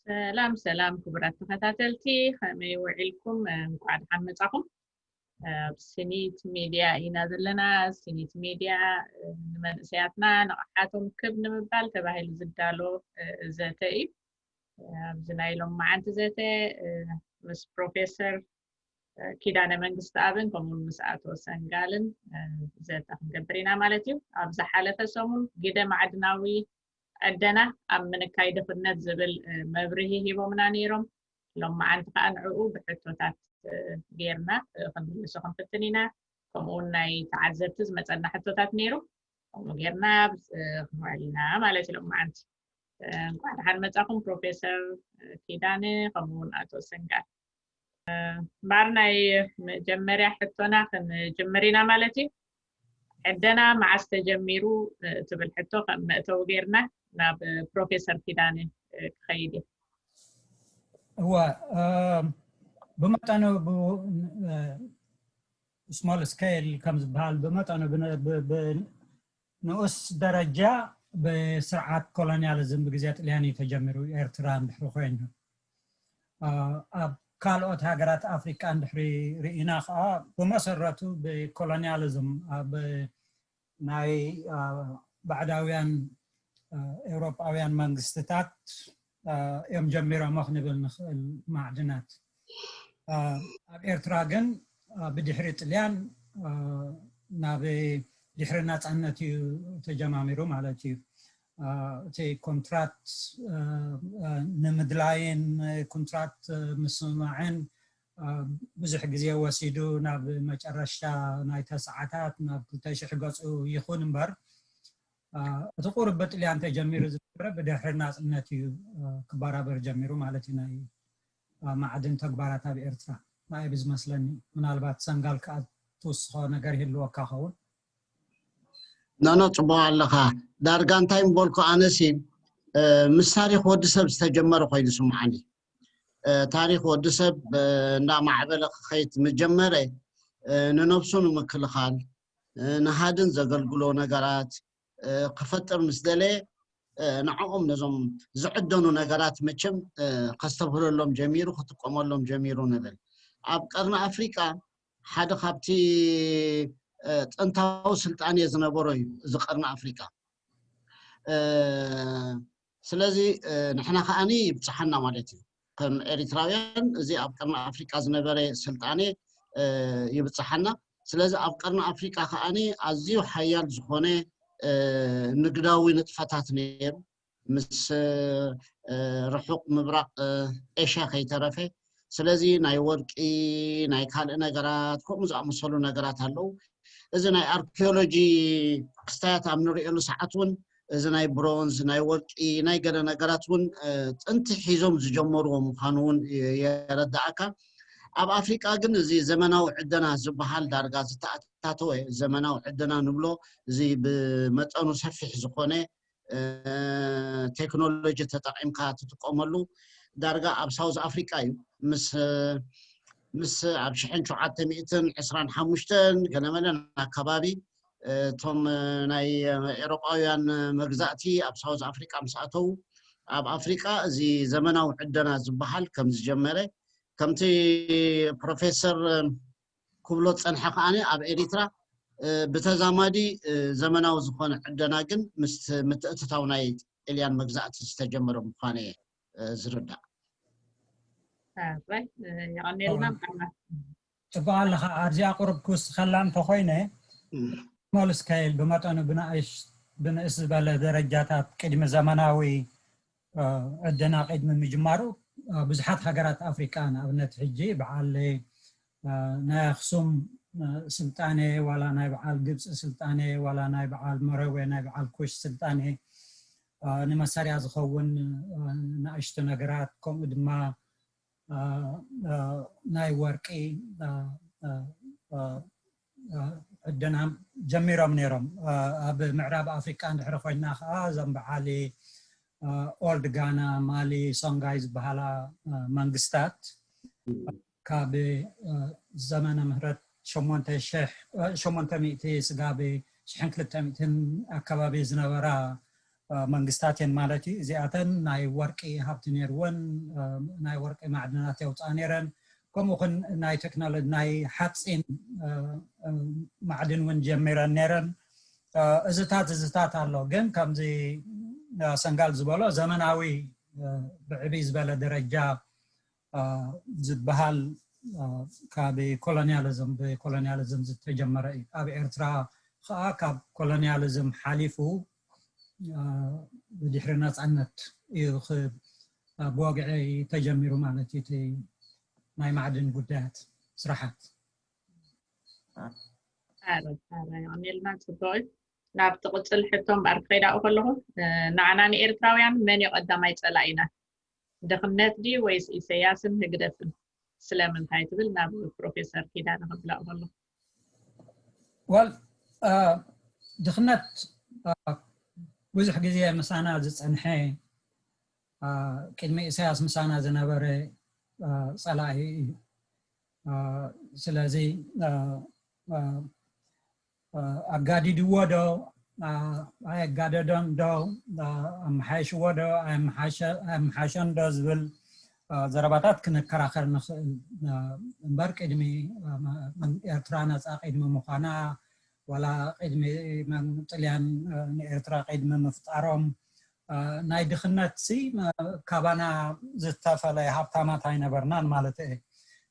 سلام سلام كبرات تخاتلتي خمي وعلكم نقعد حمصاكم بسنيت ميديا ينازلنا سنيت ميديا نمنسياتنا نقحاتهم كب نمبال تباهي زدالو زاتي بزنايلهم معانت زاتي مس بروفيسور كيدانا منجست آبن كمون مساعتو سنغالن زاتا نقبرينا مالتيو أبزا حالة سومون جدا معدناوي عندنا من كايدة فنات زبل مبرهي هيبو منانيرم لما عند قانعو بحثوتات غيرنا خنسوخن فتنينا كمونا يتعذبتز مثلا حثوتات نيرو غيرنا معلنا مالتي لما عند قاعد حد متاكم بروفيسور كيداني كمون اتو سنغال بارنا مجمريا حتونا جمرينا مالتي عندنا مع استجميرو تبل حتو مأتو غيرنا ناب بروفيسور كيداني خيدي هو بمتانو سمول سكيل كمز بحال بمتانو بنقص درجة بسرعات كولونياليزم بجزيات الياني تجمرو إيرتران بحرو خوينه كالوت هاجرات أفريقيا بحري رئينا بمسرته بكولونياليزم ناي بعداويان أوروباويان منغستات يوم جميرا مخنب المعدنات إيرتراغن بدحريت اليان نابي دحرنات عنتي تجماميرو مالتي تي كونترات نمدلاين كونترات مسمعين بزح جزية وسيدو ناب مجرشتا نايتا ساعات ناب تشيح قصو يخون مبر تقربت اللي أنت جميرو زبرة بدحرنات عنتي كبارا برجميرو مالتي ناي معدن تكبارات بإرترا ما يبز مثلا من البات سنغال كاتوس نجار هلو كاخون نانا طبعا لها دارجان تايم بولكو أنسي مستاريخ ودسب استجمروا خيد سمعني تاريخ ودسب نا معبلق خيط مجمرة ننفسون مكل خال نهادن زغلغلو نغارات قفتر مسدلي نعقم نزم زعدنو نغارات مچم قستبهر لهم جميرو خطقم لهم جميرو نبل قرن أفريقيا حد خابتي انتاو سلطان يزنبرو زقرن أفريقيا سلازي نحنا خاني بصحنا مالتي كم إريتراويان زي قرن أفريقيا زنبري سلطاني يبصحنا سلازي قرن أفريقيا خاني ازيو حيال زخونه نقداوي نطفتات نير مس رحوق مبرق ايشا خيترفه سلازي ناي ورقي ناي كال نغرات كوم زامسلو نغرات هلو اذا ناي اركيولوجي قستات امنريلو ساعتون اذا ناي برونز ناي ورقي ناي غدا نغراتون طنت حيزوم زجمرو مخانون يردعك اب افريقيا ግን እዚ ዘመናዊ ዕደና ዝበሃል ዳርጋ ዝተኣታተወ ዘመናዊ ዕደና ንብሎ እዚ ብመጠኑ ሰፊሕ ዝኾነ ቴክኖሎጂ ተጠቂምካ ትጥቀመሉ ዳርጋ ኣብ ሳውዝ ኣፍሪቃ እዩ ምስ ኣብ 1725 ገለመለን ኣከባቢ ቶም ናይ ኤውሮጳውያን መግዛእቲ ኣብ ሳውዝ ኣፍሪቃ ምስኣተው ኣብ ኣፍሪቃ እዚ ዘመናዊ ዕደና ዝበሃል ከም ዝጀመረ كمتي بروفيسور كبلوت صنحه خاني اب اريترا بتزامدي زمناو زخون عندنا كن متاتاو ناي اليان مغزات استجمر مخاني زردا باي يعني لنا طبعا لها ارجع قرب كوس خلام تخوينه مول سكيل بمطانو بناس بالا درجات قدم زمناوي عندنا قدم مجمارو بزحات هاجرات أفريقيا أبنت حجي بعال ناخصم سلطانة ولا نايبعال جبس سلطانة ولا نايبعال مروي نايبعال كوش سلطانة نمساري أزخون نعشت نجارات كم دما ناي ورقي عندنا جميرة منيرم بمعراب أفريقيا نحرفنا زم بعالي أولد غانا مالي سونغايز بحالا منغستات كابي زمان مهرت شمونتا مئتي سقابي شحن كلتا مئتين أكبابي زنورا መንግስታትን ማለት እዚኣተን ናይ ወርቂ ሃብቲ ነርወን ናይ ወርቂ ማዕድናት የውፃ ነረን ከምኡን ናይ ቴክኖሎጂ ናይ ሓፂን ማዕድን ውን ጀሚረን ነረን እዝታት ኣሎ ግን ከምዚ ሰንጋል ዝበሎ ዘመናዊ ብዕብይ ዝበለ ደረጃ ዝበሃል ካብ ኮሎኒያሊዝም ዝተጀመረ እዩ ኣብ ኤርትራ ከዓ ካብ ኮሎኒያሊዝም ሓሊፉ ብድሕሪ ነፃነት እዩ ብወግዒ ተጀሚሩ ማለት እቲ ናይ ማዕድን ጉዳያት ስራሓት ኔልና ጽቡቅ ናብ ተቕጽል ሕቶም ባርክ ኸይዳኡ ከለኹ ንዓና ንኤርትራውያን መን ይቐዳማይ ፀላኢና ድኽነት ዲ ወይስ ኢሳያስን ህግደትን ስለምንታይ ትብል ናብ ፕሮፌሰር ኪዳነ ከብላኡ ከለኹ ወል ድኽነት ብዙሕ ግዜ ምሳና ዝፀንሐ ቅድሚ ኢሳያስ ምሳና ዝነበረ ፀላኢ እዩ ስለዚ ኣጋዲድዎ ዶ ኣጋደዶም ዶ ኣመሓይሽዎ ዶ ኣመሓሸን ዶ ዝብል ዘረባታት ክንከራኸር ንኽእል እምበር ቅድሚ ኤርትራ ነፃ ቅድሚ ምዃና ወላ ቅድሚ ጥልያን ንኤርትራ ቅድሚ ምፍጣሮም ናይ ድኽነት ካባና ዝተፈለየ ሃብታማት ኣይነበርናን ማለት እዩ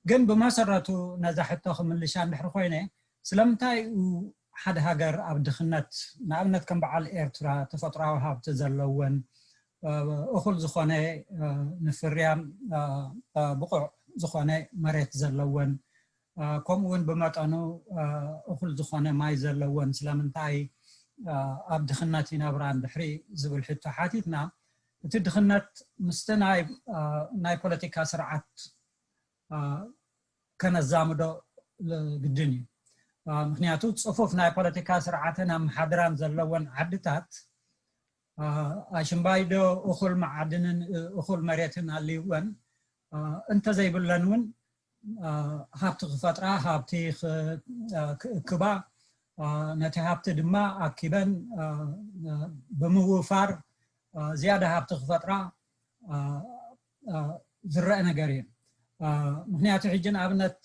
ግን ብመሰረቱ ነዛ ሕቶ ክምልሻ እንድሕሪ ኮይነ ስለምንታይ ሓደ ሃገር ኣብ ድኽነት ንኣብነት ከም በዓል ኤርትራ ተፈጥሯዊ ሃብቲ ዘለወን እኹል ዝኾነ ንፍርያም ብቑዕ ዝኾነ መሬት ዘለወን ከምኡውን ብመጠኑ እኹል ዝኾነ ማይ ዘለወን ስለምንታይ ኣብ ድኽነት ይነብራ እንድሕሪ ዝብል ሕቶ ሓቲትና እቲ ድኽነት ምስቲ ናይ ፖለቲካ ስርዓት ከነዛምዶ ግድን እዩ ምክንያቱ ጽፉፍ ናይ ፖለቲካ ስርዓትን ኣመሓድራን ዘለወን ዓድታት ኣሽምባይዶ እኹል ማዕድንን እኹል መሬትን ኣልይወን እንተዘይብለን ውን ሃብቲ ክፈጥራ ሃብቲ ክእክባ ነቲ ሃብቲ ድማ ኣኪበን ብምውፋር ዝያዳ ሃብቲ ክፈጥራ ዝረአ ነገር እዩ ምክንያቱ ሕጂ ንኣብነት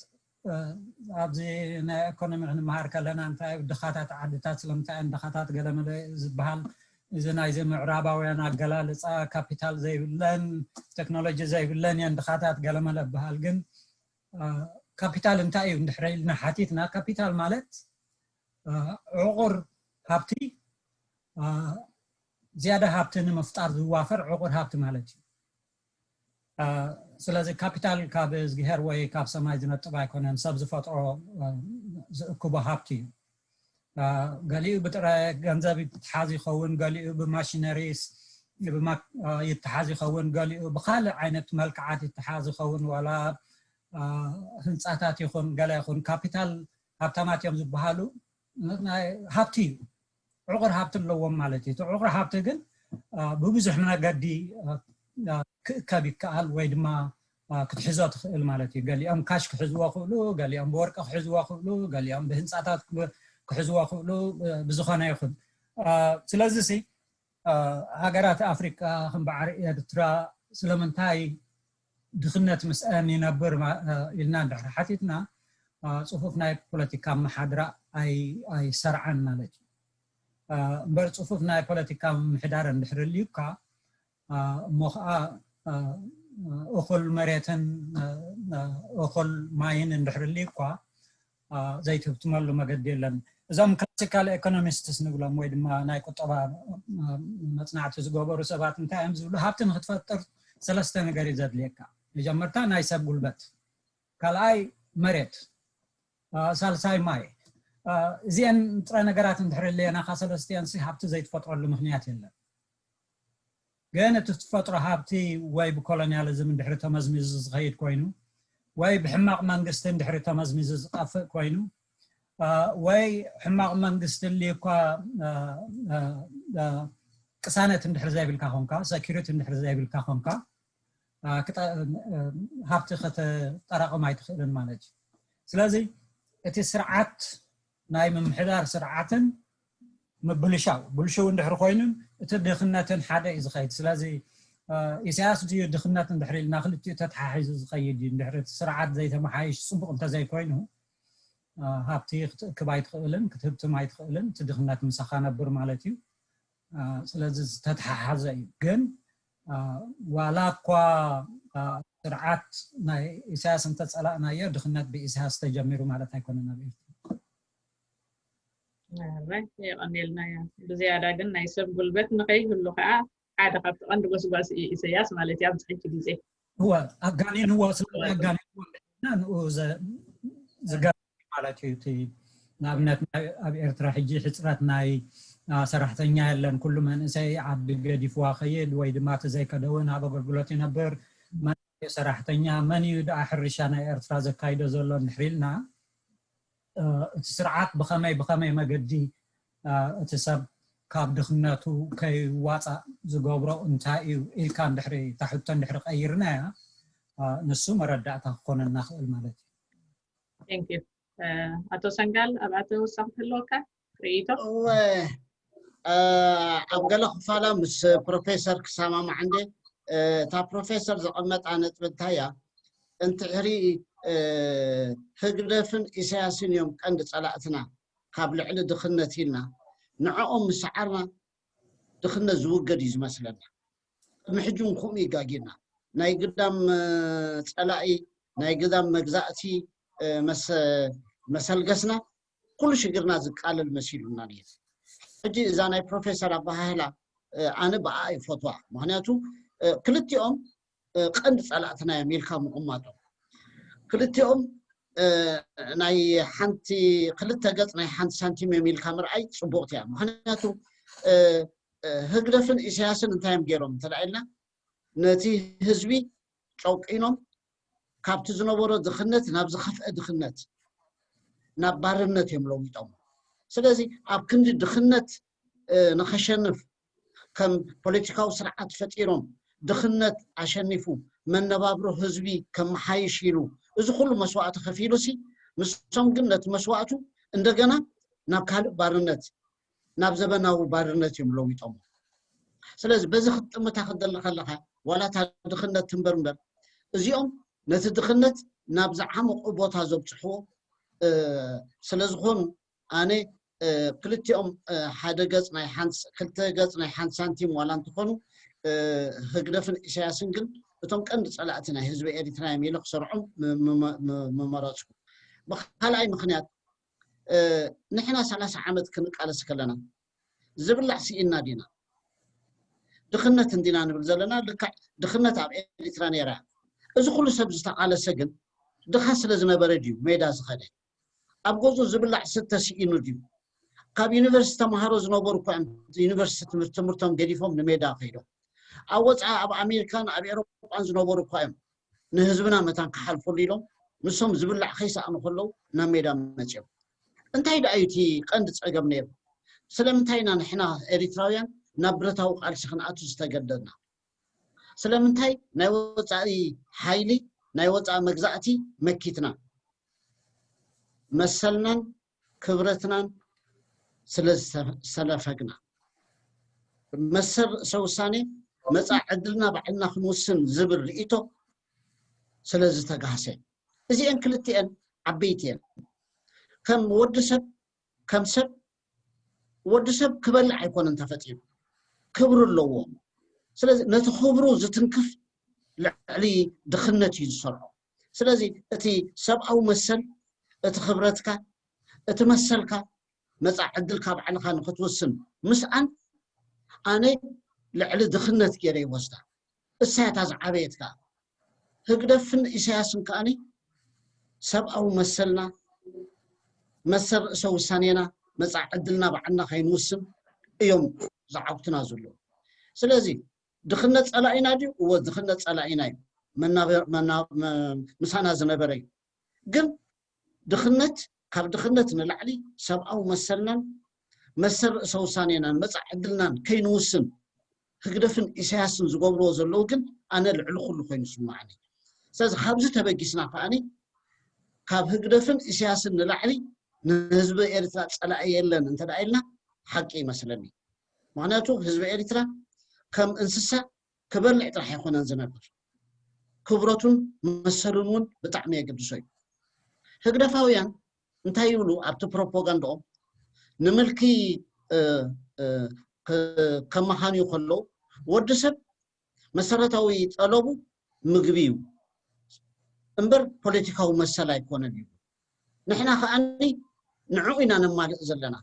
ኣብዚ ናይ ኢኮኖሚ ክንመሃር ከለና እንታይ ድኻታት ዓድታት ስለምንታይ ድኻታት ገለመለ ዝበሃል እዚ ናይ ምዕራባውያን ኣገላልፃ ካፒታል ዘይብለን ቴክኖሎጂ ዘይብለን እየን ድኻታት ገለመለ ዝበሃል ግን ካፒታል እንታይ እዩ እንድሕሪ ኢልና ሓቲትና ካፒታል ማለት ዕቑር ሃብቲ ዝያዳ ሃብቲ ንምፍጣር ዝዋፈር ዕቑር ሃብቲ ማለት እዩ ስለዚ ካፒታል ካብ ዝግሄር ወይ ካብ ሰማይ ዝነጥብ ኣይኮነን ሰብ ዝፈጥሮ ዝእክቦ ሃብቲ እዩ ገሊኡ ብጥረ ገንዘብ ይተሓዝ ይኸውን ገሊኡ ብማሽነሪስ ይተሓዝ ይኸውን ገሊኡ ብካልእ ዓይነት መልክዓት ይተሓዝ ይኸውን ወላ ህንፃታት ይኹን ገለ ይኹን ካፒታል ሃብታማት እዮም ዝበሃሉ ሃብቲ እዩ ዕቑር ሃብቲ ኣለዎም ማለት እዩ ዕቑር ሃብቲ ግን ብብዙሕ መገዲ ክእከብ ይከኣል ወይ ድማ ክትሕዞ ትኽእል ማለት እዩ ገሊኦም ካሽ ክሕዝዎ ክእሉ ገሊኦም ብወርቂ ክሕዝዎ ክእሉ ገሊኦም ብህንፃታት ክሕዝዎ ክእሉ ብዝኾነ ይኹን ስለዚ ሃገራት ኣፍሪካ ከም በዓሪ ኤርትራ ስለምንታይ ድኽነት ምስአን ይነብር ኢልና እንድሕሪ ሓቲትና ጽፉፍ ናይ ፖለቲካ ኣመሓድራ ኣይሰርዓን ማለት እዩ እምበር ጽፉፍ ናይ ፖለቲካ ምሕዳር እንድሕሪ ልዩካ እሞ ከዓ እኹል መሬትን እኹል ማይን እንድሕሪ ልዩካ ዘይትህብትመሉ መገዲ የለን እዞም ክላሲካል ኢኮኖሚስትስ ንብሎም ወይ ድማ ናይ ቁጠባ መፅናዕቲ ዝገበሩ ሰባት እንታይ እዮም ዝብሉ ሃብቲ ንክትፈጥር ሰለስተ ነገር እዩ ዘድልየካ መጀመርታ ናይ ሰብ ጉልበት ካልኣይ መሬት ሳልሳይ ማይ እዚአን ጥረ ነገራት እንድሕሪ ለየና ሰለስቲአን ሃብቲ ዘይትፈጥረሉ ምክንያት የለን ግን እቲ ትፈጥሮ ሃብቲ ወይ ብኮሎኒያሊዝም እንድሕሪ ተመዝሚዙ ዝኸይድ ኮይኑ ወይ ብሕማቕ መንግስቲ እንድሕሪ ተመዝሚዙ ዝጠፍእ ኮይኑ ወይ ሕማቕ መንግስቲ ልኳ ቅሳነት እንድሕሪ ዘይብልካ ኮንካ ሴኩሪቲ እንድሕሪ ዘይብልካ ኮንካ ሃብቲ ከተጠራቅም ኣይትኽእልን ማለት እዩ ስለዚ እቲ ስርዓት ናይ ምምሕዳር ስርዓትን ብልሽው እንድሕር ኮይኑን እቲ ድኽነትን ሓደ እዩ ዝኸይድ ስለዚ ኢሳያስ ድዩ ድኽነት እንድሕር ኢልና ክልቲኡ ተተሓሒዙ ዝኸይድ እዩ እንድሕር እቲ ስርዓት ዘይተመሓይሽ ፅቡቕ እንተዘይኮይኑ ሃብቲ ክትእክብ ኣይትኽእልን ክትህብትም ኣይትኽእልን እቲ ድኽነት ምሳኻ ነብር ማለት እዩ ስለዚ ዝተተሓሓዘ እዩ ግን ዋላ እኳ ስርዓት ናይ ኢሳያስ እንተፀላእናዮ ድኽነት ብኢሳያስ ተጀሚሩ ማለት ኣይኮነን ኣብ ኤርትራ يقنيلنا يا بزيادة قلنا يسب قلبت نقي كله كا عادة قبل عند بس إسياس مالتي عم تحكي جزء هو أفغانين هو أصلا أفغانين هو زجاج مالتي تي نابنت أبي إرترا حجي حسرات ناي سرحتني لأن كل من إنسان عبد جدي فواخيد ويد ما تزاي كدوين هذا قلبلتي نبر من سرحتني من يدعى حرشنا إرترا زكايد زلون نحرلنا سرعات بخمي مجدي تسب كاب دخناتو كي واطا زغبرو انتاي إل كان دحري تحتن دحرق أيرنا نسو مردعت خوننا نخل مالتي. Thank you. أتو سنجال أبعتو سامح اللوكا ريتو. أبغى خفالا مس بروفيسور كسامة ما عندي تا بروفيسور زقمت عن تبتايا أنت هري هجرفن إساسين يوم عند صلاتنا قبل على دخلنا نعوم مسعرنا دخلنا زوج جديد مثلا محجون خومي قاقينا ناي قدام صلاعي ناي قدام مجزاتي مسال قسنا كل شيء قرنا زقال المسيل النادي اجي اذا ناي بروفيسور ابهلا انا بقى فتوى معناته كلتي يوم قند صلاتنا يميلكم اماتو كلتيهم ناي حنتي قلتها قط ناي حنت سنتيم ميل كاميرا اي صبوغتها مخناتو هجرفن اساسن انتايم غيرهم تلاعلنا نتي حزبي قوقينهم كابت زنبورو دخنت ناب زخفه دخنت ناب بارنت يملو يطم سلازي اب كند دخنت نخشنف كم بوليتيكاو سرعات فتيرهم دخنت عشانيفو من نبابرو حزبي كم حايشيلو إذا كل مسوات خفيلوسي مسوم قلنا مسواتو عندنا نبكال بارنت نبزبنا وبارنت يملو يطم سلازي بزخت متاخد لخلها ولا تدخلنا تنبرمبر زيهم نتدخلت نبزع حمق بوتا زبطحو سلازي خون أنا كلتي حدا قص ناي حنس كلتا قص ناي حنس سنتيم ولا انتخونو هجرفن إسياسن قل بتوم كند صلاتنا حزب إريترا يميل خسرعهم ممراتكم بخلاي مخنيات نحنا 30 عامت كنقال سكلنا زبلع سينا دينا دخلنا تندينا نبل زلنا لك دخلنا تاع إريترا نيرا اذا كل سب استقال سجن دخل لازم برديو ميدا زخده ابغوزو زبلع 6 سينو ديو كاب يونيفرسيتي مهارو زنبرو كان يونيفرسيتي تمرتهم غديفهم نميدا خيدو أوضع أب أمريكان أب أوروبا أنزنوا قائم نهزبنا متان كحلفوا ليلهم نسهم زبلع خيسة أنا خلوا نميدا متجب أنت هيدا أيتي قندت أجمع نير سلامتينا نحنا إريتراويان نبرتها وقال سخن أتوس تجددنا سلامتي نوضع حيلي نوضع مجزأتي مكيتنا مثلنا كبرتنا سلفقنا مسر سوساني مصع عدلنا بعدنا خنوسن زبر رئيتو سلازي تقاسي إذا أن كلتين عبيتين كم ودسب كبلع يكون انت فتيم كبر اللوم سلازي نتخبرو زتنكف لعلي دخلنتي يسرعو سلازي اتي سب أو مسل اتخبرتك اتمسلك مصع عدلك بعدنا نختوسن مسعن أنا لعل دخلنا كيري وسطا الساعة عبيتك هقدفن إساسن كأني سب أو مسلنا مسر سو سانينا مسع عدلنا بعدنا خين وسم يوم زعقتنا زلو سلازي دخلنا على دي ودخلنا على من مسانا زنبري قل دخلنا كاب دخلنا نلعلي سب أو مسلنا مسر سوسانينا مسع عدلنا كين وسم هقدفن إساسن زقبرو زلوجن أنا العلو كله خين سمعني ساز خابز تبقيسنا فاني كاب هقدفن إساسن نلعلي نزب إرتاح على أيلنا أنت دايلنا حقي مثلا معناته حزب إريترا كم انسسا كبلع راح يكون انزنبر كبرتون مسلونون بطعميه قدسوي هقدفاويان انتي يقولوا ابتو بروباغاندو نملكي كما هانيو خلو ودسب مسرتاوي طلبو مغبيو امبر بوليتيكاو مسلا يكون بيو نحنا خاني نعوينا نمالق زلنا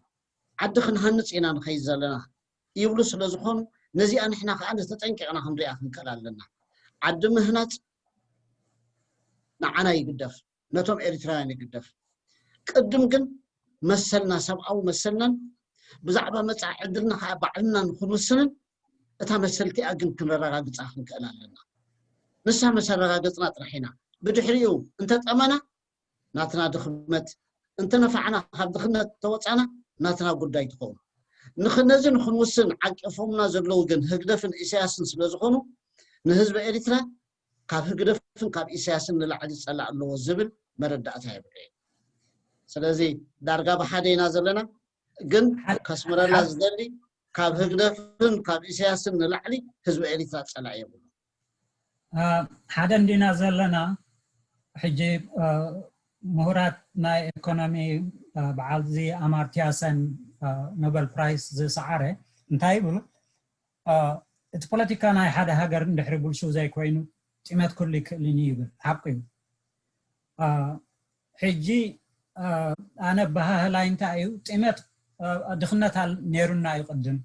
عد خنهنص إنا نخيز زلنا يبلو سلازخون نزي نحنا خاني تطنققنا خنريا خنكلالنا عد مهنات نعنا يقدف نتوم إريترايان يقدف قدم كن مسلنا سبعو مسلنا بزعبا مصع عدلنا بعلنا نكون وسنن اتا مسلتي اجن كنرغاغص اخن كلالنا نسا مسرغاغصنا طرحينا بدحريو انت طمنا ناتنا دخمت انت نفعنا خاب دخنت توصانا ناتنا غداي تخون نخنزي نكون وسن عقفومنا زلو كن هقدفن اسياسن سلازخونو نحزب إريترا كاب هقدفن كاب اسياسن للعد صلاح الله زبل مردات هيبري سلازي دارغا بحدينا زلنا جن كسمرنا زدلي كاب هقدفن كاب اسياسن للعلي حزب إريترا صلاح يبلو حدا دينا زلنا حجي مهرات ناي ايكونومي بعالزي امارتياسن نوبل برايس زي سعره انتي بلو ات بوليتيكا ناي حدا هاجر ندحر بلشو زي كوينو تيمات كل كلني يبل حقي حجي انا بها لا انتايو تيمات دخنات نيرنا يقدم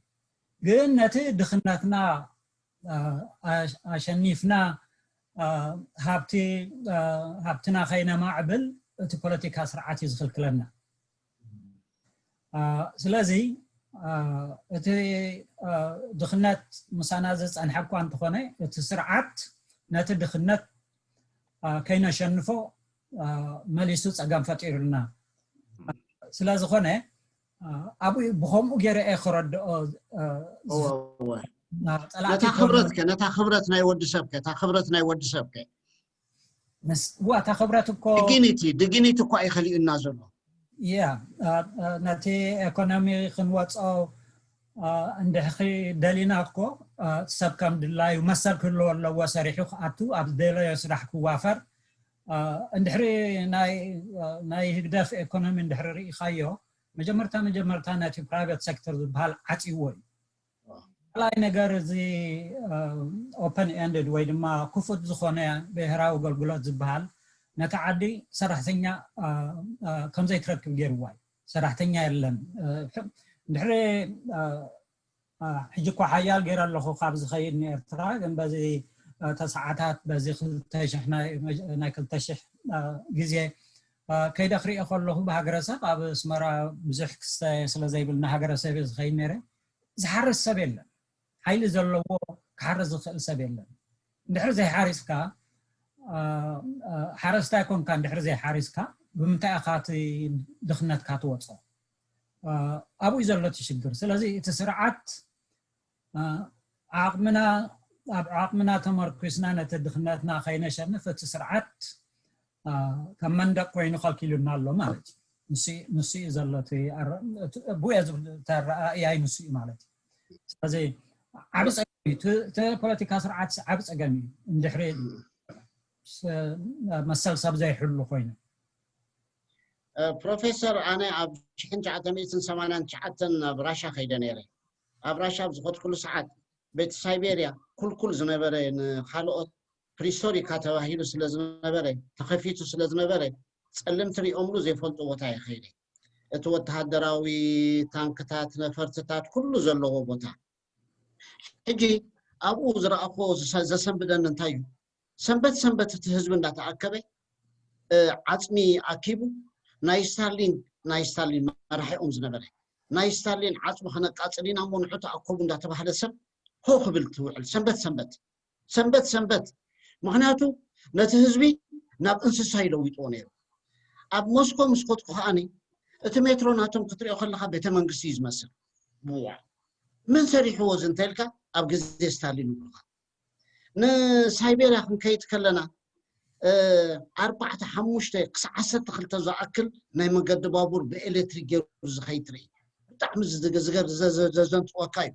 ግን ነቲ ድኽነትና አሸኒፍና ሃብትና ኸይነ ማዕብል እቲ ፖለቲካ ስርዓት ይዝኽልክለና ስለዚ እቲ ድኽነት ምሳና ዝፀንሐ እኳ እንተኾነ እቲ ስርዓት ነቲ ድኽነት ከይነሸንፎ መሊሱ ፀገም ፈጢሩልና ስለዝኾነ أبوي بهم وجرى آخر نتا خبرتنا يود سبكة تا خبرتنا يود سبكة بس هو تا خبرتكو دقينيتي كو أي خلي النازل يا نتي إقتصادي خنوات أو عنده خي دليناكو سبكم دلاي ومسر كله ولا وسريحه أتو أبدله يسرح كوافر عندهري ناي هدف إقتصادي عندهري خيو مجمرتا ناتي برايفت سيكتور بحال عطيوي لا نغير زي اوبن اندد ወይ ድማ ክፉት ዝኾነ ብሄራዊ አገልግሎት ዝበሃል ነተዓዲ ሰራሕተኛ ከምዘይ ትረክብ ገይርዋይ ሰራሕተኛ የለን ድሕሪ ሕጂ እኳ ሓያል ገይረ ኣለኹ ካብ ዝኸይድ ንኤርትራ ግን በዚ ተሰዓታት በዚ 2000 ናይ 2000 ግዜ كيد أخري أقول له بهجرسة أب اسمرا بزح سلزاي بالنا هجرسة بزخين نرى زحرس سبيلا حيل زلوا كحرس سبيلا دحر زي حارس كا حارس تاكون كان دحر زي حارس كا بمتى أخاتي دخنت كاتوصل أبو يزلت يشجر سلزي تسرعت عقمنا تمركزنا نتدخنتنا خينا شرنا فتسرعت كمان دا كوينو خالكيلونا الله مالتي نسي زلتي بويا تر اي نسي مالتي زي عبس ت بوليتيكا سرعات عبس اغامي اندحري مسل سب زي حلو خوينا بروفيسور انا اب شحن جعتميتن 89 براشا خيدنيري ابراشا بزخوت كل ساعات بيت سايبيريا كل زنبره خالقت بريستوري كاتواهيلو سلازنبره تخفيتو سلازنبره صلمتري امرو زي فلطو بوتا يخيدي اتو وتهدراوي تانكتات نفرتات كله زلو بوتا حجي ابو زراخو زسنبدن انتايو سنبت تهزب انداتاكبه عصمي اكيبو نايستالين مرحي زنبره نايستالين عصم خنقاصلين امون حتا اكوب انداتبحله سب هو خبل توعل سنبت معناته نتهزبي ناب انسسا يلويطو نيرو اب موسكو مسكوت كهاني اتمتروناتهم كتريو خلخا بيت منغسي يزمسل بوا من سريحو زنتلكا اب غزي ستالين بلخا ن سايبيريا خن كيتكلنا 4 5 قص 10 خلت زاكل ناي منقد بابور بإلكتريك زخيتري ብጣዕሚ ዝገዝገር ዘዘንጥወካዩ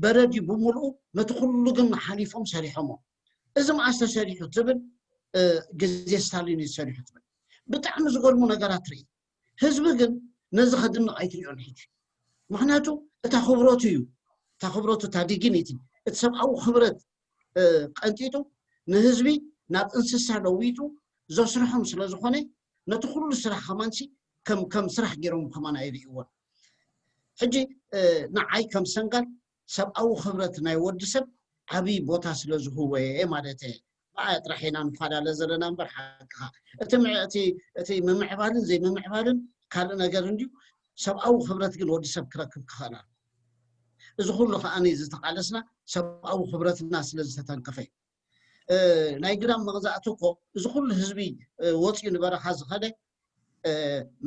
በረዲ ብምልኡ ነቲ ኩሉ ግን ሓሊፎም ሰሪሖሞ እዚ ማዓስ ተሰሪሑ ትብል ግዜ ስታሊን ይሰሪሑ ትብል ብጣዕሚ ዝገርሙ ነገራት ርኢ ህዝቢ ግን ነዚ ከድንቕ ኣይትሪኦን ሕጂ ምክንያቱ እታ ክብረቱ እዩ እታ ክብረቱ እታ ዲግኒቲ እቲ ሰብኣዊ ክብረት ቀንጢጡ ንህዝቢ ናብ እንስሳ ለዊጡ ዘስርሖም ስለ ዝኾነ ነቲ ኩሉ ስራሕ ከማንሲ ከም ስራሕ ገይሮም ከማና ይርእይዎን ሕጂ ንዓይ ከም ሰንጋል ሰብኣዊ ክብረት ናይ ወዲ ሰብ ዓብይ ቦታ ስለ ዝህቦ ማለት እየ ጥራሕ ኢና ንፋላለ ዘለና እምበር ሓቅኻ እቲ ምምዕባልን ዘይምምዕባልን ካልእ ነገር እንድዩ ሰብኣዊ ክብረት ግን ወዲ ሰብ ክረክብ ክኽእል እዚ ኩሉ ከዓኒ ዝተቃለስና ሰብኣዊ ክብረትና ስለ ዝተተንከፈ ናይ ግራም መግዛእቲ እኮ እዚ ኩሉ ህዝቢ ወፂኡ ንበረኻ ዝኸደ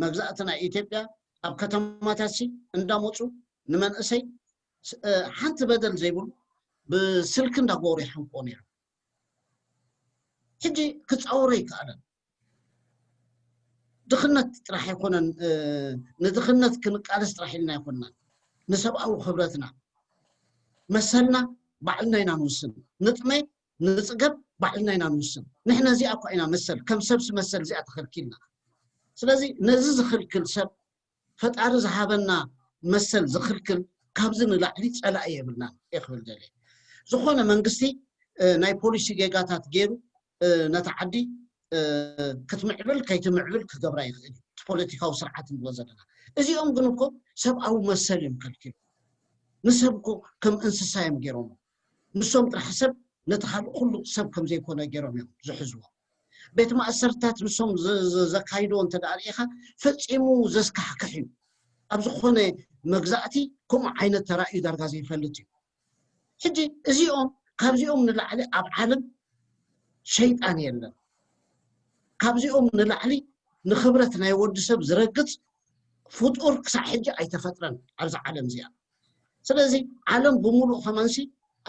መግዛእቲ ናይ ኢትዮጵያ ኣብ ከተማታት እንዳመፁ ንመንእሰይ ሓንቲ በደል ዘይብሉ ብስልክ እንዳገበሩ ይሓንቅዎ ነይሮም ሕጂ ክፃወሩ ይከኣለን ድኽነት ጥራሕ ኣይኮነን ንድኽነት ክንቃለስ ጥራሕ ኢልና ኣይኮንናን ንሰብኣዊ ክብረትና መሰልና ባዕልና ኢና ንውስን ንጥመ ንፅገብ ባዕልና ኢና ንውስን ንሕና እዚኣ እኳ ኢና መሰል ከም ሰብሲ መሰል እዚኣ ተኸልኪልና ስለዚ ነዚ ዝኽልክል ሰብ ፈጣሪ ዝሃበና መሰል ዝኽልክል ካብዚ ንላዕሊ ፀላእ የብልናን ይኽብል ደልየ ዝኾነ መንግስቲ ናይ ፖሊሲ ጌጋታት ገይሩ ነታ ዓዲ ክትምዕብል ከይትምዕብል ክገብራ ይኽእል ፖለቲካዊ ስርዓት ንብሎ ዘለና እዚኦም ግን እኮ ሰብኣዊ መሰል እዮም ከልኪሉ ንሰብ እኮ ከም እንስሳ እዮም ገይሮሞ ንሶም ጥራሕ ሰብ ነቲ ካልእ ኩሉ ሰብ ከም ዘይኮነ ገይሮም እዮም ዝሕዝዎ ቤት ማእሰርታት ንሶም ዘካይድዎ እንተዳኣ ሪኢኻ ፈፂሙ ዘስካሕክሕ እዩ ኣብ ዝኾነ መግዛእቲ ከምኡ ዓይነት ተራእዩ ዳርጋ ዘይፈልጥ እዩ ሕጂ እዚኦም ካብዚኦም ንላዕሊ ኣብ ዓለም ሸይጣን የለን ካብዚኦም ንላዕሊ ንኽብረት ናይ ወዲ ሰብ ዝረግፅ ፍጡር ክሳብ ሕጂ ኣይተፈጥረን ኣብዚ ዓለም እዚኣ ስለዚ ዓለም ብምሉእ ከማንሲ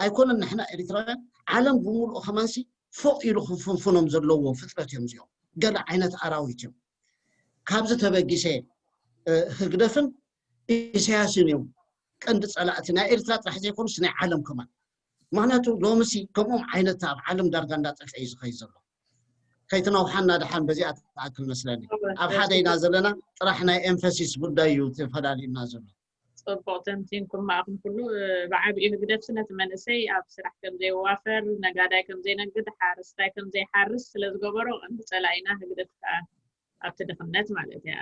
ኣይኮነን ንሕና ኤርትራውያን ዓለም ብምሉእ ከማንሲ ፎቅ ኢሉ ክፍንፍኖም ዘለዎ ፍጥረት እዮም እዚኦም ገለ ዓይነት ኣራዊት እዮም ካብዚ ተበጊሰ ህግደፍን ኢሳያስን እዮም ቀንዲ ፀላእቲ ናይ ኤርትራ ጥራሕ ዘይኮኑስ ናይ ዓለም ከማን ምክንያቱ ሎምሲ ከምኦም ዓይነት ኣብ ዓለም ዳርጋ እንዳጠፍዐ እዩ ዝኸይድ ዘሎ ከይትነውሓና ድሓን በዚኣ ተኣክል መስለኒ ኣብ ሓደ ኢና ዘለና ጥራሕ ናይ ኤምፈሲስ ጉዳይ እዩ ተፈላልዩና ዘሎ ፅቡቅ ተምቲንኩም ማእኹም ኩሉ ብዓብኡ ህግደፍ ነቲ መንእሰይ ኣብ ስራሕ ከም ዘይዋፈር ነጋዳይ ከም ዘይነግድ ሓረስታይ ከም ዘይሓርስ ስለ ዝገበሮ ቀንዲ ፀላኢና ህግደፍ ከዓ ኣብቲ ድኽነት ማለት እያ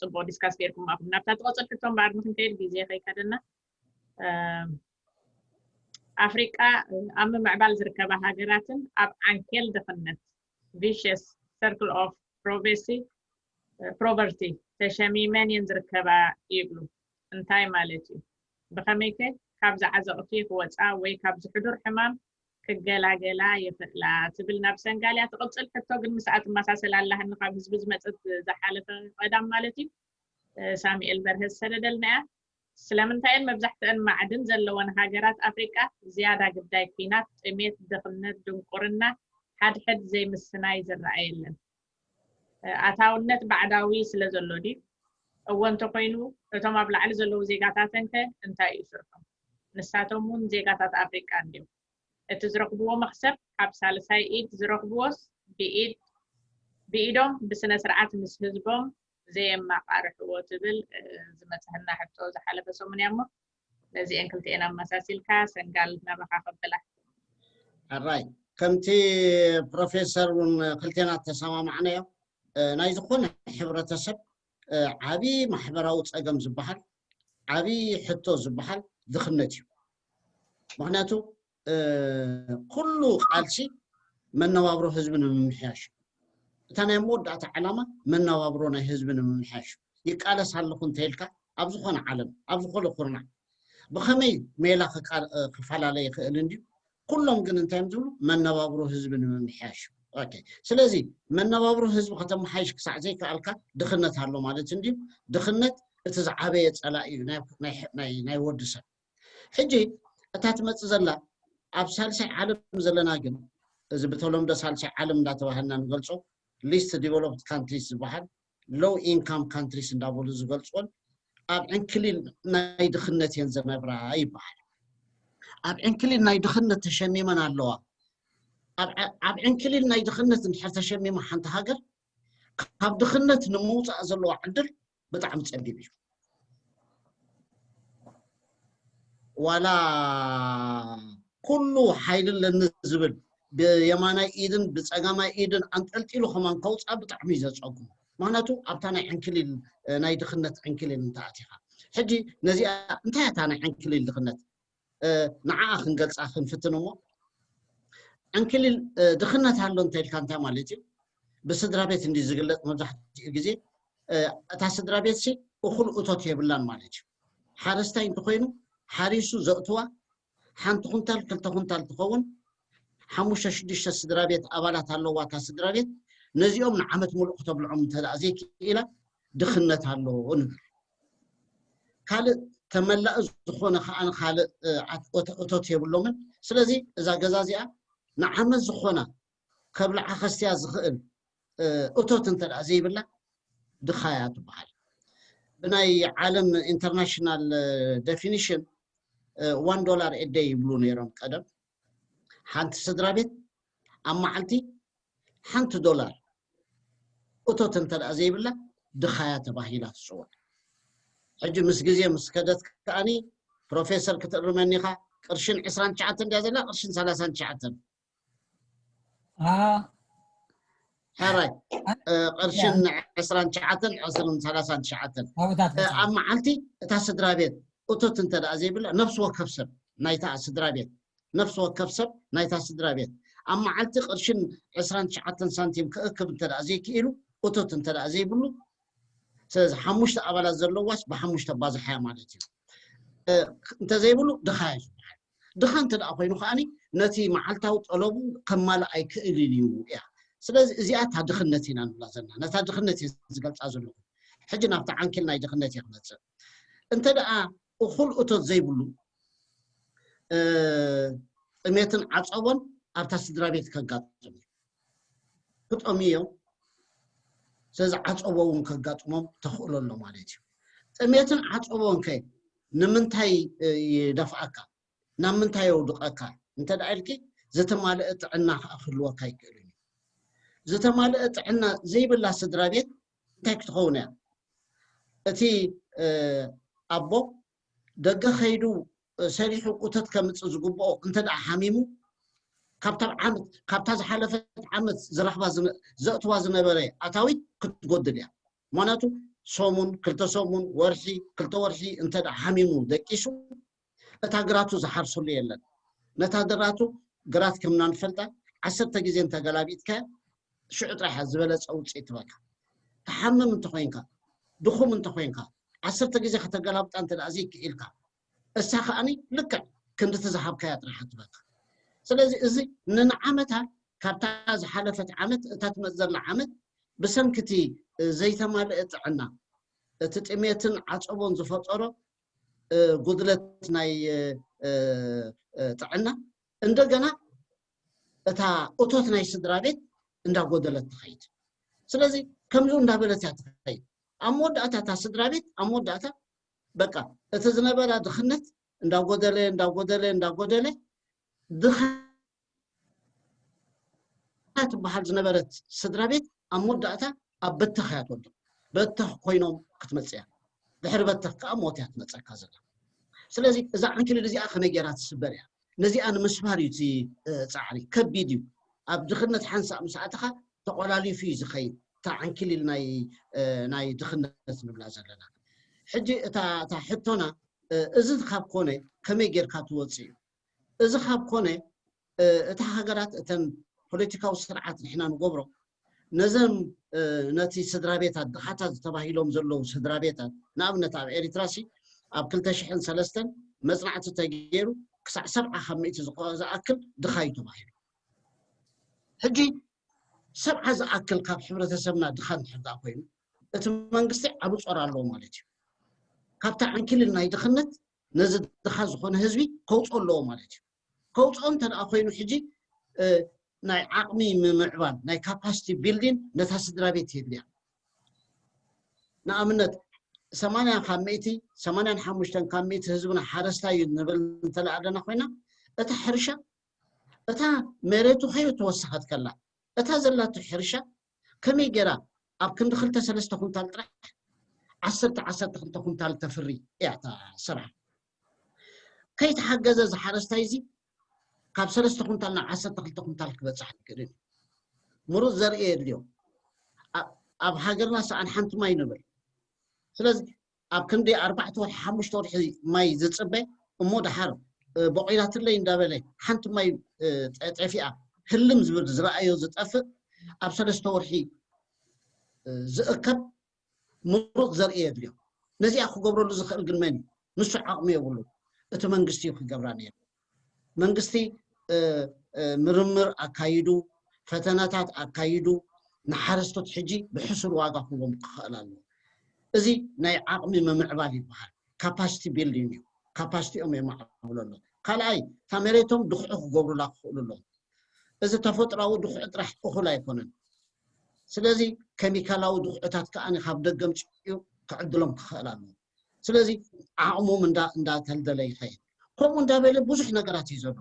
ፅቡቅ ዲስካስ ገይርኩም ማእኹም ናብታ ትቆፅል ሕቶም ባዕድ ንክንከይድ ግዜ ከይከደና ኣፍሪቃ ኣብ ምምዕባል ዝርከባ ሃገራትን ኣብ ዓንኬል ድኽነት vicious circle of poverty ተሸሚመን እየን ዝርከባ ይብሉ እንታይ ማለት እዩ ብኸመይ ከ ካብ ዝዓዘቕቲ ክወፃ ወይ ካብ ዝሕዱር ሕማም ክገላገላ ይኽእላ ትብል ናብ ሰንጋልያ ትቕፅል ሕቶ ግን ምስኣት መሳሰል ኣለሃኒ ካብ ህዝቢ ዝመፅት ዝሓለፈ ቀዳም ማለት እዩ ሳሙኤል በርሀ ዝሰደደልና እያ ስለምንታይን መብዛሕትአን ማዕድን ዘለወን ሃገራት ኣፍሪቃ ዝያዳ ግዳይ ኩናት ጥሜት ድኽነት ድንቁርና ሓድሕድ ዘይምስናይ ዝረኣየለን ኣታውነት ባዕዳዊ ስለ ዘሎ ድዩ እወ እንተኮይኑ እቶም ኣብ ላዕሊ ዘለዉ ዜጋታተን ከ እንታይ እዩ ስርሖም ንሳቶም እውን ዜጋታት ኣፍሪቃ እንድዮም እቲ ዝረኽብዎ መኽሰብ ካብ ሳልሳይ ኢድ ዝረኽብዎስ ብኢዶም ብስነ ስርዓት ምስ ህዝቦም ዘየማቃርሕዎ ትብል ዝመፅሐና ሕቶ ዝሓለፈ ሰሙን እያ እሞ ነዚአን ክልቲአን ኣመሳሲልካ ሰንጋል ናባኻ ከበላ ኣራይ ከምቲ ፕሮፌሰር እውን ክልቴና ተሰማማዕናዮ ናይ ዝኾነ ሕብረተሰብ ዓብዪ ማሕበራዊ ፀገም ዝበሃል ዓብዪ ሕቶ ዝበሃል ድኽነት እዩ ምክንያቱ ኩሉ ቃልሲ መነባብሮ ህዝቢ ንምምሕያሽ እታ ናይ መወዳእታ ዓላማ መነባብሮ ናይ ህዝቢ ንምምሕያሽ ይቃለስ ኣለኹ እንተይልካ ኣብ ዝኾነ ዓለም ኣብ ዝኾነ ኩርናዕ ብኸመይ ሜላ ክፈላለ ይኽእል እንድዩ ኩሎም ግን እንታይ እዮም ዝብሉ መነባብሮ ህዝቢ ንምምሕያሽ ኦኬ ስለዚ መነባብሮ ህዝቢ ከተመሓይሽ ክሳዕ ዘይከኣልካ ድኽነት ኣሎ ማለት እንድዩ ድኽነት እቲ ዝዓበየ ፀላእ እዩ ናይ ወዲ ሰብ ሕጂ እታ ትመፅእ ዘላ ኣብ ሳልሳይ ዓለም ዘለና ግን እዚ ብተለምዶ ሳልሳይ ዓለም እንዳተባሃልና ንገልፆ ሊስት ዲቨሎፕድ ካንትሪስ ዝበሃል ሎው ኢንካም ካንትሪስ እንዳበሉ ዝገልፅዎን أب عنكلين نايد خنت ينزل نبرة أي بحر أب عنكلين نايد خنت تشمي من اللوا أب عنكلين نايد خنت نحر تشمي من حنت هاجر كاب دخنت نموت أزلوا عدل بتعم تسبيبي ولا كله حيل للنزبل بيمانا إيدن بتساقاما إيدن أنت قلت إلو خمان كوز بتعم يزاقكم معناتو أبتانا عنكلين نايد خنت عنكلين انتاتيها حجي نزي انتهت أنا عنكلين دخنت نعا أخن قلت أخن فتنمو عنكلين دخنت هالون تيل كانتا مالتي بسدرا بيت اندي زغلت مبزحت غزي اتا سدرا بيت سي اخل اوتوت يبلان مالتي حارستا انت خوينو حاريسو زقتوا حنت كنتال كلت كنتال تخون حموش شدش سدرا بيت ابالات هالو واتا سدرا بيت نزيوم نعمت ملؤ تبلعم تلازيك الى دخنت هالو قال تملا زخونه خان خال اوتوت يبلومن سلازي اذا غزازيا نعمت زخونه كبلع خستيا زخل أوتوت انت زي بالله دخايات بحال بناي عالم international definition $1 a day يبلون يرون قدم حانت سدرابيت أما عالتي حانت $1 أوتوت انت زي بالله دخايات باهيلات الصور حجي مسجزية مسكدت كأني بروفيسور كتر منيخا قرشن 20 شعاتن جازلا قرشن 30 شعاتن هاي قرشن 20 شعاتن 30 شعاتن أما عالتي تا سدرابيت أوتوت انت زي بالله نفس وكفسر نايتا سدرابيت نفس وكفسر نايتا سدرابيت أما عالتي قرشن 20 شعاتن سنتيم كأكب انت زي كيلو أوتوت انت زي بالله ساز حموشت أبلا زلواس بحموشت باز حياة مالتي انت زي بالله دخايش دخان تدقى فينو خاني نتي معالتاو طلبو كمال أي كإلينيو سلازي زيات هدخنتينا نبلازنا نتا دخنتي زقلت أزلو حجنا بتاع عنكلنا يدخنتي خلص انت دقى أخل أوتوت زي بلو ميتن عصوان أبتا سدرابيت كقاطم كتأميو ساز عصوان كقاطمم تخولو له مالتي ميتن عصوان كي نمنتاي يدفعك نمنتاي يودقك انت دقى زتمالئت عنا أخلوا كاي كيلو زتمالئت عنا زي بالله سدرابيت تاك تخونه اتي ابو دغه خيدو سريح قوتت كمص زغبو انت دع حميمو كابتا عمت كابتا زحلفت عمت زرحبا زقتوا زنبري اتاوي كتغدليا معناتو سومون كلتا سومون ورحي كلتا ورحي انت دع حميمو دقيشو اتاغراتو زحرسو يلن نتادراتو غرات كمنا نفلطا 10 غزي انت غلابيتك شعط راح زبلص اوصيت بك تحمم انت خوينكا دخوم انت خوينكا 10 غزي ختغلابط انت ازيك إلكا اساخاني لك كنت تزحبك يا طرحت بك سلازي ازي ننعمتها كابتا زحلفت عمت تتمزل عمت بسنكتي زي تمالئت عنا تطميتن عصبون زفطرو غدلت ناي طعنا እንደገና እታ ኦቶት ናይ ስድራቤት እንዳጎደለት ትخيد ስለዚህ ከምዙ እንዳበለት ያትخيد አሞዳታ ታ ስድራቤት አሞዳታ በቃ እተዝነበራ ድኽነት እንዳጎደለ ድኽነት በሐል ዝነበረት ስድራቤት አሞዳታ አበተኸያት ወደ በተኽ ኮይኖም ክትመጽያ ድሕርበተኽ ከአሞት ያትመጽካ ዘላ ስለዚህ እዛ አንክል ለዚያ ከመገራት ስበርያ ነዚ አን መስማሪቲ ጻዕሪ ከቢዲው ኣብ ድኽነት ሓንሳ መስዓተኻ ተቆላሊ ፊ ዝኸይ ታንክል ናይ ድኽነት ንብላ ዘለና ሕጂ እታ ሕቶና እዚ ካብ ኮነ ከመገርካ ትወጽ እዚ ካብ ኮነ እታ ሃገራት እተን ፖለቲካዊ ስርዓት ንሕና ንገብሮ ነዘም ነቲ ስድራቤታት ድኻታት ዝተባሂሎም ዘለው ስድራቤታት ንኣብነት ኣብ ኤሪትራሲ ኣብ 2003 መጽናዕቲ ተገይሩ ክሳዕ 70 ዝኣክል ድኻይ ተባሂሉ ሕጂ 70 ዝኣክል ካብ ሕብረተሰብና ድኻን ሕዳ ኮይኑ እቲ መንግስቲ ዓብ ጾር ኣለዎ ማለት እዩ ካብታ ዓንክል ናይ ድኽነት ነዚ ድኻ ዝኾነ ህዝቢ ከውጾ ኣለዎ ማለት እዩ ከውጾም ተደኣ ኮይኑ ሕጂ ናይ ዓቕሚ ምዕባል ናይ ካፓሲቲ ቢልዲንግ ነታ ስድራቤት የድልያ ንኣብነት 80 كميتي 85 كميتي هزبنا حرستاي نبل نتلعلنا خوينا اتا حرشة اتا مريتو خيو توسخت كلا اتا زلاتو حرشة كمي جرا اب كند خلت 3 كنتال طرح 10 كنتال تفري اعتا سرعه كي تحجز ز حرستايزي كاب 3 كنتالنا 10 كنتال كبصح كدين مرز زرئي اليوم اب هاجرنا سان حنت ما ينبل ስለዚህ ኣብ ክንዲ 4 ወር 5 ወር ማይ ዝጽበ እሞ ድሓር በቂላት ለይ እንዳበለ ሓንቲ ማይ ጠፊኣ ህልም ዝብል ዝረአዮ ዝጠፍእ ኣብ 3 ወርሒ ዝእከብ ምሩቕ ዘርኢ የድልዮ ነዚኣ ክገብረሉ ዝኽእል ግን መን ንሱ ዓቕሚ የብሉ እቲ መንግስቲ ክገብራ ነይሩ መንግስቲ ምርምር ኣካይዱ ፈተናታት ኣካይዱ ንሓረስቶት ሕጂ ብሕሱር ዋጋ ክቦም ክኽእል ኣለዎ እዚ ናይ ዓቕሚ መምዕባል ይበሃል ካፓሲቲ ቢልዲንግ ካፓሲቲኦም የማዕብለሉ ካልኣይ ታመሬቶም ድኹዑ ክገብሩላ ክኽእሉ ኣለዎም እዚ ተፈጥራዊ ድኹዑ ጥራሕ እኹል ኣይኮነን ስለዚ ኬሚካላዊ ድኹዑታት ከኣኒ ካብ ደገ ምፅኡ ክዕድሎም ክኽእል ኣለዎ ስለዚ ዓቕሞም እንዳተልደለ ይኸይድ ከምኡ እንዳበለ ብዙሕ ነገራት እዩ ዘሎ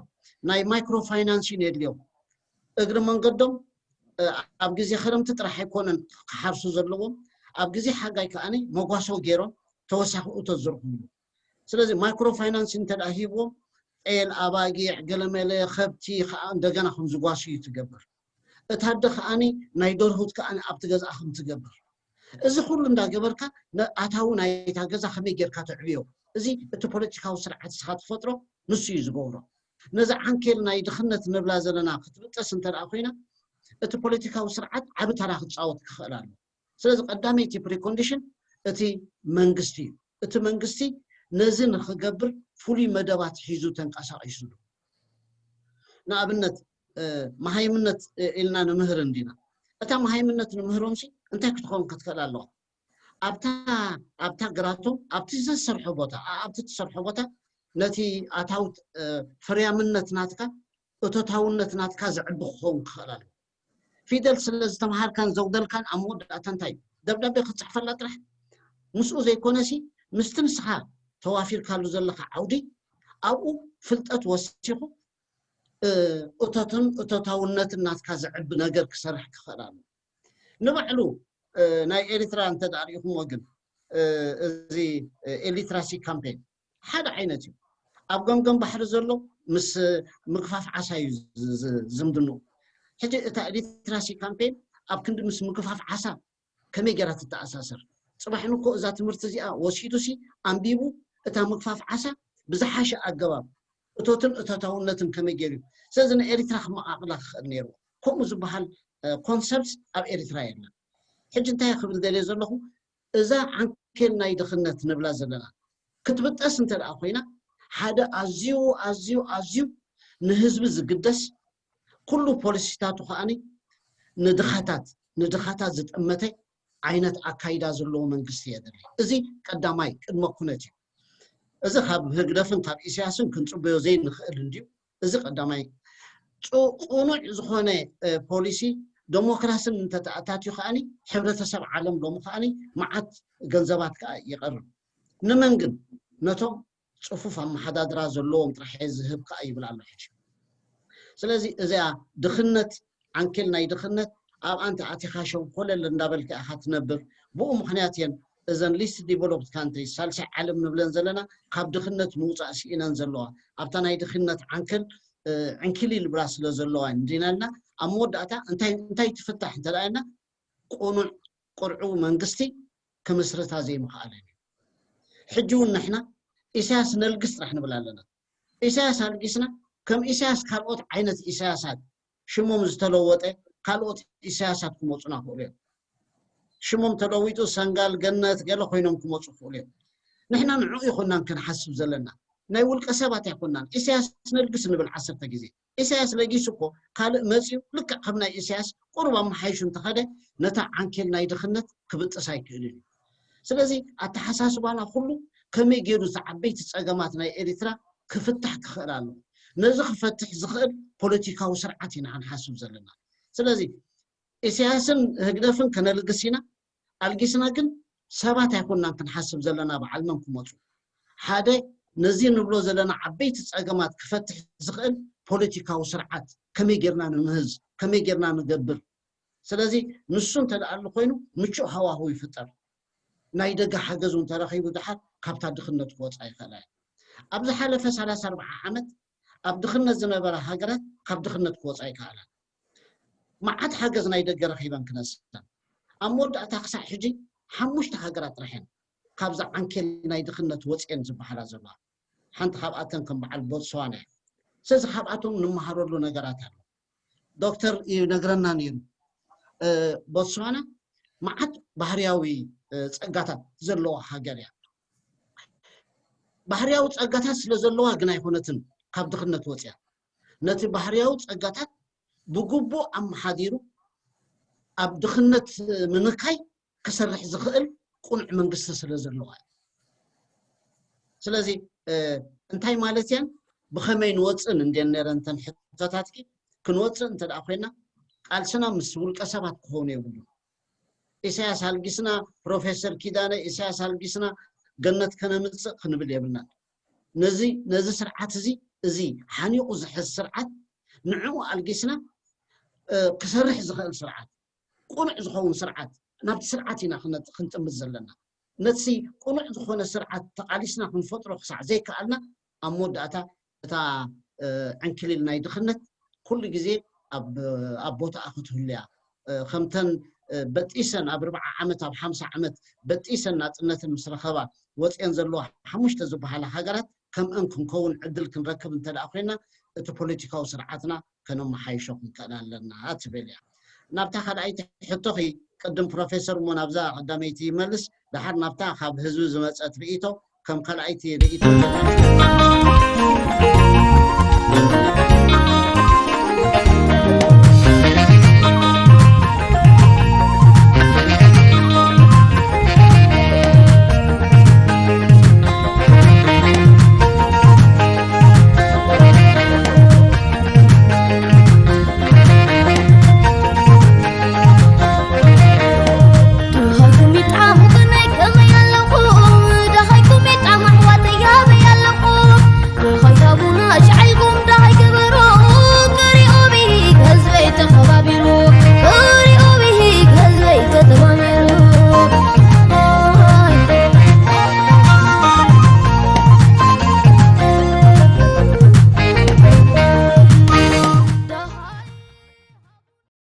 ናይ ማይክሮ ፋይናንሲን የድልዮም እግሪ መንገዶም ኣብ ግዜ ክረምቲ ጥራሕ ኣይኮነን ክሓርሱ ዘለዎም ኣብ ግዜ ሓጋይ ከኣኒ መጓሶ ገይሮም ተወሳኺ እቶት ዝረኽብሉ ስለዚ ማይክሮ ፋይናንስ እንተዳሂቦም ጤል ኣባጊዕ ገለመለ ከብቲ ከዓ እንደገና ከም ዝጓሱ እዩ ትገብር እታ ደ ከኣኒ ናይ ደርሁት ከኣኒ ኣብቲ ገዛ ከም ትገብር እዚ ኩሉ እንዳገበርካ ኣታው ናይታ ገዛ ከመይ ጌርካ ተዕብዮ እዚ እቲ ፖለቲካዊ ስርዓት ስኻ ትፈጥሮ ንሱ እዩ ዝገብሮ ነዚ ዓንኬል ናይ ድኽነት ንብላ ዘለና ክትብጠስ እንተደኣ ኮይና እቲ ፖለቲካዊ ስርዓት ዓብ ተራ ክፃወት ክኽእል ኣሎ ስለዚ ቀዳመይቲ ፕሪኮንዲሽን እቲ መንግስቲ እዩ እቲ መንግስቲ ነዚ ንኽገብር ፍሉይ መደባት ሒዙ ተንቀሳቒሱ ንኣብነት መሃይምነት ኢልና ንምህር እንዲና እታ መሃይምነት ንምህሮም ሲ እንታይ ክትኸውን ክትክእል ኣለዋ ኣብታ ግራቶም ኣብቲ ዝሰርሖ ቦታ ኣብቲ ትሰርሖ ቦታ ነቲ ኣታውት ፍርያምነት ናትካ እቶታውነት ናትካ ዝዕቢ ክኸውን ክኽእል ኣሎ ፊደል ስለ ዝተምሃርካን ዘውደልካን ኣብ መወዳእታ እንታይ ደብዳቤ ክትፅሕፈላ ጥራሕ ምስኡ ዘይኮነሲ ምስቲ ንስኻ ተዋፊርካሉ ዘለካ ዓውዲ ኣብኡ ፍልጠት ወሲኹ እቶታውነት ናትካ ዝዕቢ ነገር ክሰርሕ ክኽእል ኣሎ ንባዕሉ ናይ ኤሪትራ እንተዳሪኹም ወግን እዚ ኤሊትራሲ ካምፔን ሓደ ዓይነት እዩ ኣብ ገምገም ባሕሪ ዘሎ ምስ ምግፋፍ ዓሳ እዩ ዝምድኑ ሕጂ እታ ኤሊትራሲ ካምፔን ኣብ ክንዲ ምስ ምግፋፍ ዓሳ ከመይ ጌራ ትተኣሳሰር ፅባሕ ንኮ እዛ ትምህርቲ እዚኣ ወሲዱሲ ኣንቢቡ እታ ምግፋፍ ዓሳ ብዝሓሸ ኣገባብ እቶትን እቶታውነትን ከመይ ገይሩ ስለዚ ንኤሪትራ ክመቃቕላ ክኽእል ነይሩ ከምኡ ዝበሃል ኮንሰፕት ኣብ ኤሪትራ የለን ሕጂ እንታይ ክብል ደልየ ዘለኹ እዛ ዓንኬል ናይ ድኽነት ንብላ ዘለና ክትብጠስ እንተደኣ ኮይና ሓደ ኣዝዩ ንህዝቢ ዝግደስ ኩሉ ፖሊሲታቱ ከኣኒ ንድኻታት ዝጠመተ ዓይነት ኣካይዳ ዘለዎ መንግስቲ የድሊ እዚ ቀዳማይ ቅድመ ኩነት እዩ እዚ ካብ ህግደፍን ካብ ኢሳያስን ክንፅበዮ ዘይንኽእል እንድዩ እዚ ቀዳማይ ቁኑዕ ዝኾነ ፖሊሲ ዴሞክራሲን እንተተኣታትዩ ከኣኒ ሕብረተሰብ ዓለም ሎሙ ከኣኒ መዓት ገንዘባት ከዓ ይቐርብ ንመን ግን ነቶም ፅፉፍ ኣመሓዳድራ ዘለዎም ጥራሕ ዝህብ ከዓ ይብል ኣሎ ሕጂ ስለዚ እዚኣ ድኽነት ዓንኬል ናይ ድኽነት ኣብ ኣንቲ ኣቲኻ ሸንኮለል እንዳበልካ ኢኻ ትነብር ብኡ ምክንያት እየን እዘን ሊስት ዲቨሎፕድ ካንትሪስ ሳልሳይ ዓለም ንብለን ዘለና ካብ ድኽነት ምውፃእ ሲኢነን ዘለዋ ኣብታ ናይ ድኽነት ዓንኬል ዕንክሊል ብላ ስለ ዘለዋ እንዲናልና ኣብ መወዳእታ እንታይ ትፍታሕ እንተደኣና ቁኑዕ ቁርዑ መንግስቲ ክምስርታ ዘይምኽኣለን እዩ ሕጂ እውን ንሕና ኢሳያስ ነልግስ ጥራሕ ንብል ኣለና ኢሳያስ ኣልጊስና ከም ኢሳያስ ካልኦት ዓይነት ኢሳያሳት ሽሞም ዝተለወጠ ካልኦት ኢሳያሳት ክመፁና ክእሉ እዮም ሽሞም ተለዊጡ ሰንጋል ገነት ገለ ኮይኖም ክመፁ ክእሉ እዮም ንሕና ንዕኡ ይኹናን ክንሓስብ ዘለና ናይ ውልቀ ሰባት ኣይኮናን ኢሳያስ ነልግስ ንብል 10 ግዜ ኢሳያስ ለጊሱ እኮ ካልእ መፅኡ ልክዕ ከም ናይ ኢሳያስ ቁርብ ኣመሓይሹ እንተኸደ ነታ ዓንኬል ናይ ድኽነት ክብጥስ ኣይክእልን እዩ ስለዚ ኣተሓሳስባና ኩሉ ከመይ ገይሩ ዝዓበይቲ ፀገማት ናይ ኤሪትራ ክፍታሕ ክኽእል ኣለዎ ነዚ ክፈትሕ ዝኽእል ፖለቲካዊ ስርዓት ኢና ክንሓስብ ዘለና ስለዚ ኢሳያስን ህግደፍን ከነልግስ ኢና ኣልጊስና ግን ሰባት ኣይኮንናን ክንሓስብ ዘለና ብዓልመን ክመፁ ሓደ ነዚ ንብሎ ዘለና ዓበይቲ ፀገማት ክፈትሕ ዝኽእል ፖለቲካዊ ስርዓት ከመይ ጌርና ንምህዝ ከመይ ጌርና ንገብር ስለዚ ንሱ እንተደኣሉ ኮይኑ ምቹእ ሃዋህው ይፍጠር ናይ ደገ ሓገዝ እንተረኺቡ ድሓር ካብታ ድኽነት ክወፃ ይኽእል ኣብ ዝሓለፈ 34 ዓመት ኣብ ድኽነት ዝነበረ ሃገራት ካብ ድኽነት ክወፃ ይከኣላ መዓት ሓገዝ ናይ ደገ ረኺበን ክነስታ ኣብ መወዳእታ ክሳብ ሕጂ 5 ሃገራት ረሒን ካብዛ ዓንኬል ናይ ድኽነት ወፅአን ዝበሃላ ዘለዋ ሓንቲ ካብኣተን ከም በዓል ቦትስዋና ስለዚ ካብኣቶም ንምሃረሉ ነገራት ኣሎ ዶክተር ይነግረና ነይሩ ቦትስዋና መዓት ባህርያዊ ፀጋታት ዘለዋ ሃገር እያ ባህርያዊ ፀጋታት ስለ ዘለዋ ግን ኣይኮነትን ካብ ድኽነት ወፅያ ነቲ ባህርያዊ ፀጋታት ብግቡእ ኣመሓዲሩ ኣብ ድኽነት ምንካይ ክሰርሕ ዝኽእል ቁኑዕ መንግስቲ ስለ ዘለዋ ስለዚ እንታይ ማለት እየን ብኸመይ ንወፅእ እንደን ነረንተን ሕቶታት ክንወፅእ እንተደኣ ኮይና ቃልስና ምስ ውልቀ ሰባት ክኾኑ የብሉ ኢሳያስ አልጊስና ፕሮፌሰር ኪዳነ ኢሳያስ አልጊስና ገነት ከነምፅእ ክንብል የብልና ነዚ ስርዓት እዚ ሓኒቑ ዝሕዝ ስርዓት ንዕኡ አልጊስና ክሰርሕ ዝኽእል ስርዓት ቁኑዕ ዝኸውን ስርዓት ናብቲ ስርዓት ኢና ክንጥምት ዘለና ነቲ ቁኑዕ ዝኾነ ስርዓት ተቃሊስና ክንፈጥሮ ክሳዕ ዘይከኣልና ኣብ መወዳእታ እታ ዕንክሊል ናይ ድኽነት ኩሉ ግዜ ኣብ ቦታኣ ክትህልያ ከምተን በጢሰን ኣብ 40 ዓመት ኣብ 50 ዓመት በጢሰን ናፅነትን ምስ ረኸባ ወፅአን ዘለዋ 5 ዝበሃላ ሃገራት ከምአን ክንከውን ዕድል ክንረክብ እንተደኣ ኮይና እቲ ፖለቲካዊ ስርዓትና ከነመሓይሾ ክንከኣል ኣለና ትብል እያ ናብታ ካልኣይቲ ሕቶኺ ቅድም ፕሮፌሰር ሞ ናብዛ ቀዳመይቲ ይመልስ ድሓር ናብታ ካብ ህዝቢ ዝመፀት ርእይቶ ከም ካልኣይቲ ርእይቶ